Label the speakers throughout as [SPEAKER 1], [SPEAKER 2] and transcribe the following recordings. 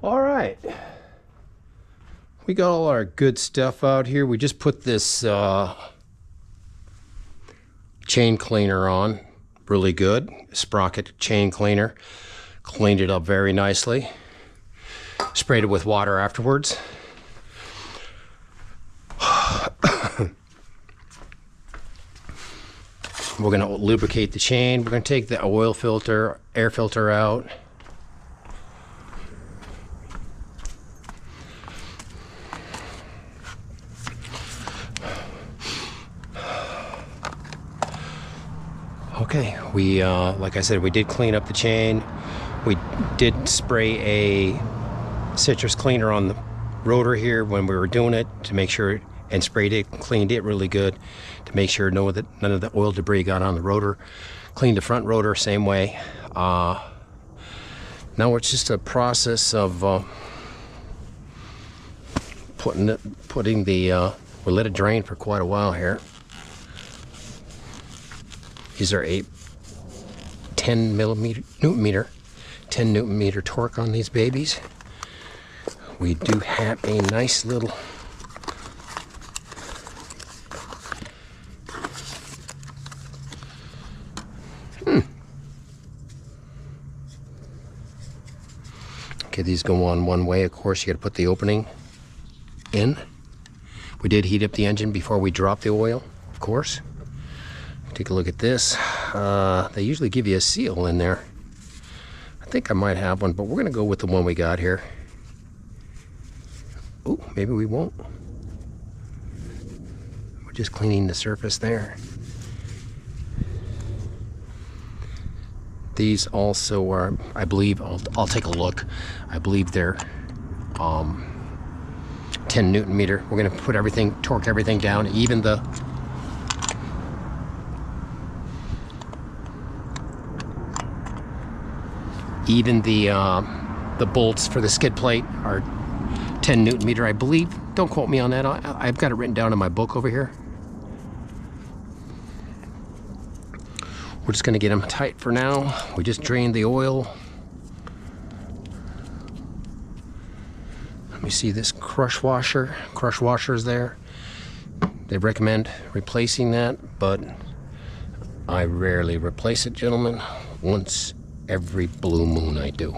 [SPEAKER 1] All right, we got all our good stuff out here. We just put this chain cleaner on, really good sprocket chain cleaner. Cleaned it up very nicely. Sprayed it with water afterwards. We're going to lubricate the chain. We're going to take the oil filter, air filter out. Okay, we like I said, we did clean up the chain. We did spray a citrus cleaner on the rotor here when we were doing it to make sure, and sprayed it, cleaned it really good to make sure none of the oil debris got on the rotor. Cleaned the front rotor same way. Now it's just a process of putting the we let it drain for quite a while here. These are 10 Newton meter torque on these babies. We do have a nice little Okay, these go on one way. Of course, you got to put the opening in. We did heat up the engine before we drop the oil, of course. Take a look at this. They usually give you a seal in there. I think I might have one, but we're gonna go with the one we got here. Oh, maybe we won't. We're just cleaning the surface there. These also are, I believe, I'll take a look. I believe they're 10 Newton meter. We're gonna put everything, torque everything down, even the bolts for the skid plate are 10 Newton meter, I believe. Don't quote me on that. I've got it written down in my book over here. We're just gonna get them tight for now. We just drained the oil. Let me see this crush washer's there. They recommend replacing that, but I rarely replace it, gentlemen. Once every blue moon I do.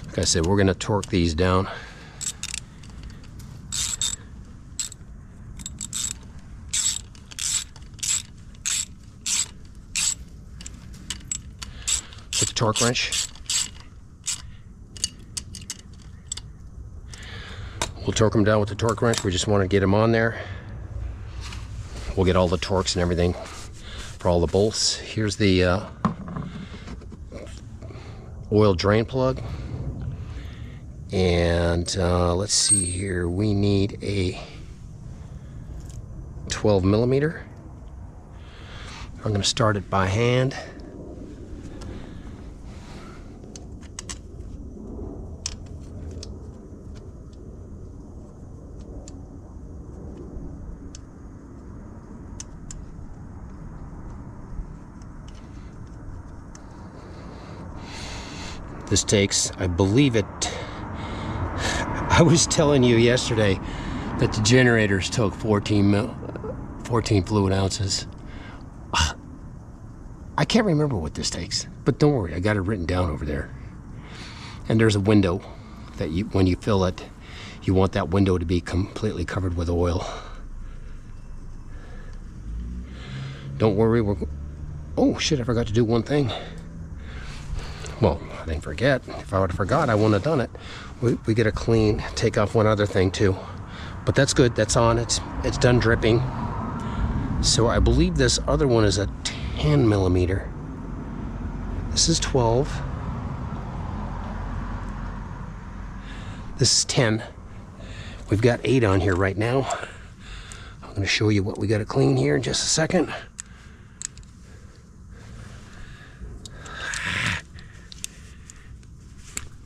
[SPEAKER 1] Like I said, we're gonna torque these down. With the torque wrench. We'll torque them down with the torque wrench. We just want to get them on there. We'll get all the torques and everything for all the bolts. Here's the oil drain plug. And let's see here. We need a 12 millimeter. I'm going to start it by hand. This takes, I believe it, I was telling you yesterday that the generators took 14 fluid ounces. I can't remember what this takes, but don't worry, I got it written down over there. And there's a window that when you fill it, you want that window to be completely covered with oil. Don't worry, oh shit, I forgot to do one thing. Well, I didn't forget. If I would have forgot, I wouldn't have done it. We get a clean, take off one other thing too. But that's good, that's on, it's done dripping. So I believe this other one is a 10 millimeter. This is 12. This is 10. We've got 8 on here right now. I'm gonna show you what we gotta clean here in just a second.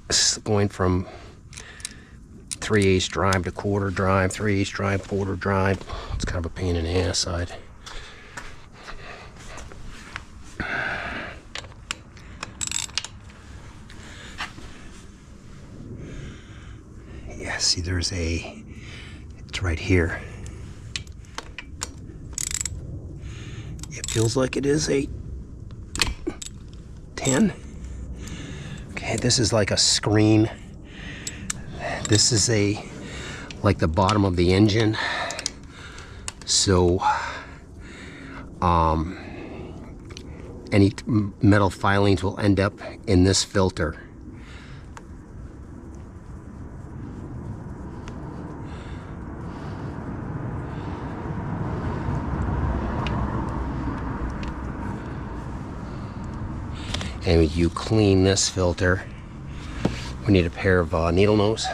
[SPEAKER 1] This is going from 3/8 drive to quarter drive, 3/8 drive, quarter drive. It's kind of a pain in the ass side. See, there's a, it's right here. It feels like it is a 10. Okay, this is like a screen. This is a, like the bottom of the engine. So, any metal filings will end up in this filter. And you clean this filter. We need a pair of needle nose.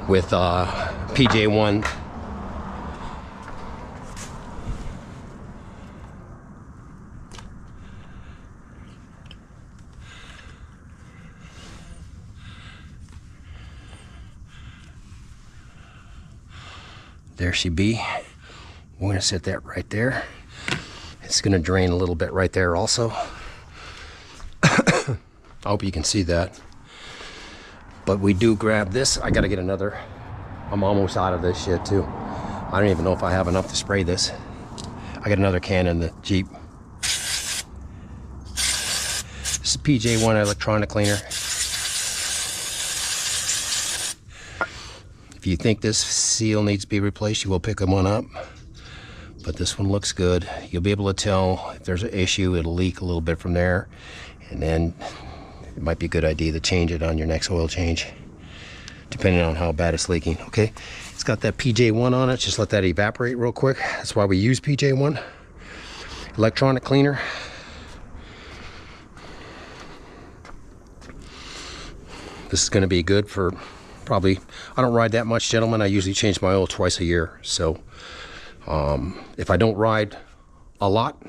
[SPEAKER 1] With PJ1. There she be. We're gonna set that right there. It's gonna drain a little bit right there also. I hope you can see that. But we do grab this. I gotta get another. I'm almost out of this shit too. I don't even know if I have enough to spray this. I got another can in the Jeep. This is PJ1 electronic cleaner. If you think this seal needs to be replaced, you will pick one up. But this one looks good. You'll be able to tell if there's an issue. It'll leak a little bit from there. And then it might be a good idea to change it on your next oil change, depending on how bad it's leaking. Okay, it's got that PJ1 on it. Just let that evaporate real quick. That's why we use PJ1 electronic cleaner. This is going to be good for probably, I don't ride that much, gentlemen. I usually change my oil twice a year. So if I don't ride a lot,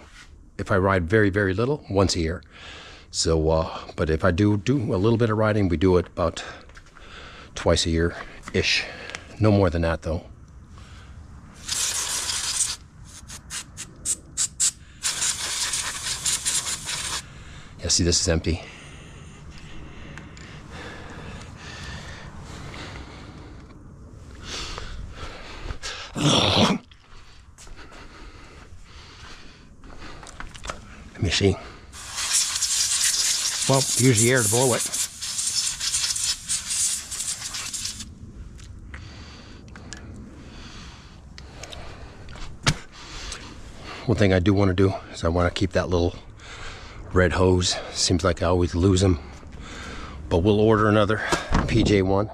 [SPEAKER 1] if I ride very, very little, once a year. So, but if I do a little bit of riding, we do it about twice a year-ish. No more than that, though. Yeah, see, this is empty. Let me see. Well, use the air to blow it. One thing I do want to do is I want to keep that little red hose. Seems like I always lose them. But we'll order another PJ1.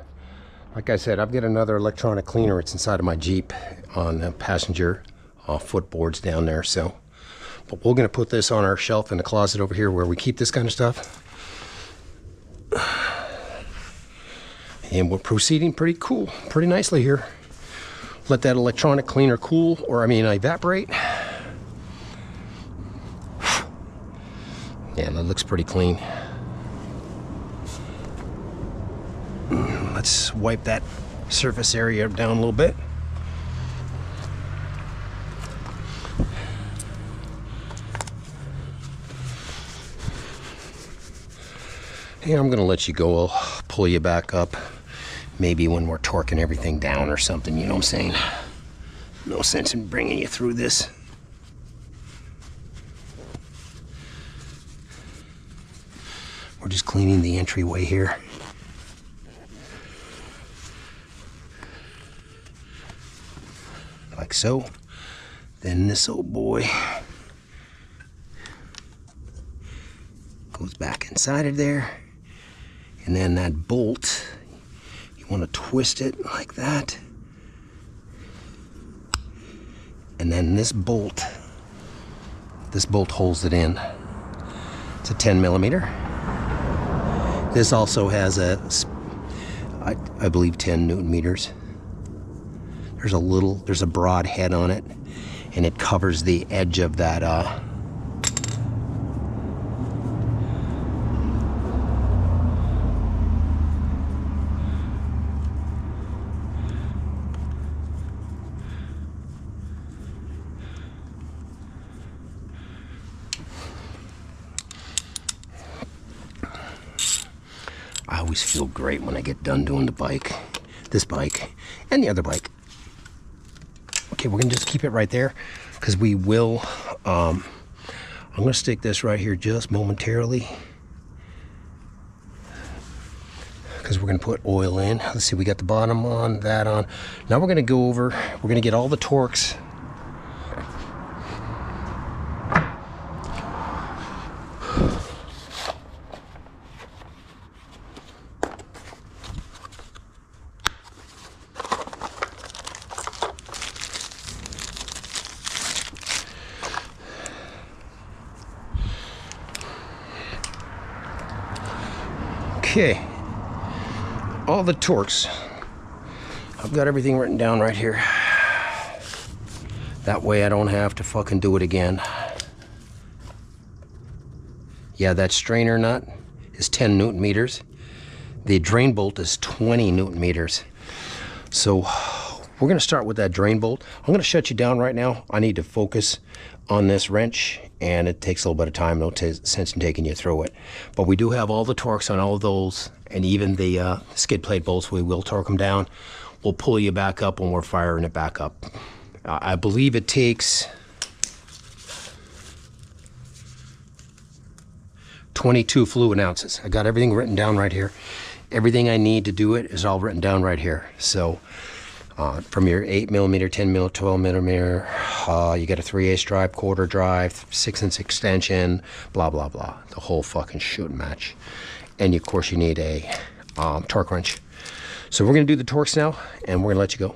[SPEAKER 1] Like I said, I've got another electronic cleaner. It's inside of my Jeep on the passenger footboards down there. So, but we're going to put this on our shelf in the closet over here where we keep this kind of stuff. And we're proceeding pretty cool, pretty nicely here. Let that electronic cleaner cool, or I mean evaporate. Yeah, that looks pretty clean. Let's wipe that surface area down a little bit. And I'm gonna let you go. I'll pull you back up. Maybe when we're torquing everything down or something, you know what I'm saying? No sense in bringing you through this. We're just cleaning the entryway here. Like so. Then this old boy goes back inside of there. And then that bolt, you want to twist it like that. And then this bolt holds it in. It's a 10 millimeter. This also has a, I believe 10 Newton meters. There's a broad head on it, and it covers the edge of that always feel great when I get done doing the bike, this bike, and the other bike. Okay, we're gonna just keep it right there because we will, I'm gonna stick this right here just momentarily because we're gonna put oil in. Let's see, we got the bottom on, that on. Now we're gonna go over, we're gonna get all the torques. Okay, all the torques. I've got everything written down right here. That way I don't have to fucking do it again. Yeah, that strainer nut is 10 Newton meters. The drain bolt is 20 Newton meters. So we're gonna start with that drain bolt. I'm gonna shut you down right now. I need to focus on this wrench, and it takes a little bit of time. No sense in taking you through it. But we do have all the torques on all of those, and even the skid plate bolts, we will torque them down. We'll pull you back up when we're firing it back up. I believe it takes 22 fluid ounces. I got everything written down right here. Everything I need to do it is all written down right here. So from your 8mm, 10mm, 12mm, you got a 3/8 drive, quarter drive, 6" extension, blah, blah, blah. The whole fucking shooting match. And of course you need a torque wrench. So we're gonna do the torques now, and we're gonna let you go.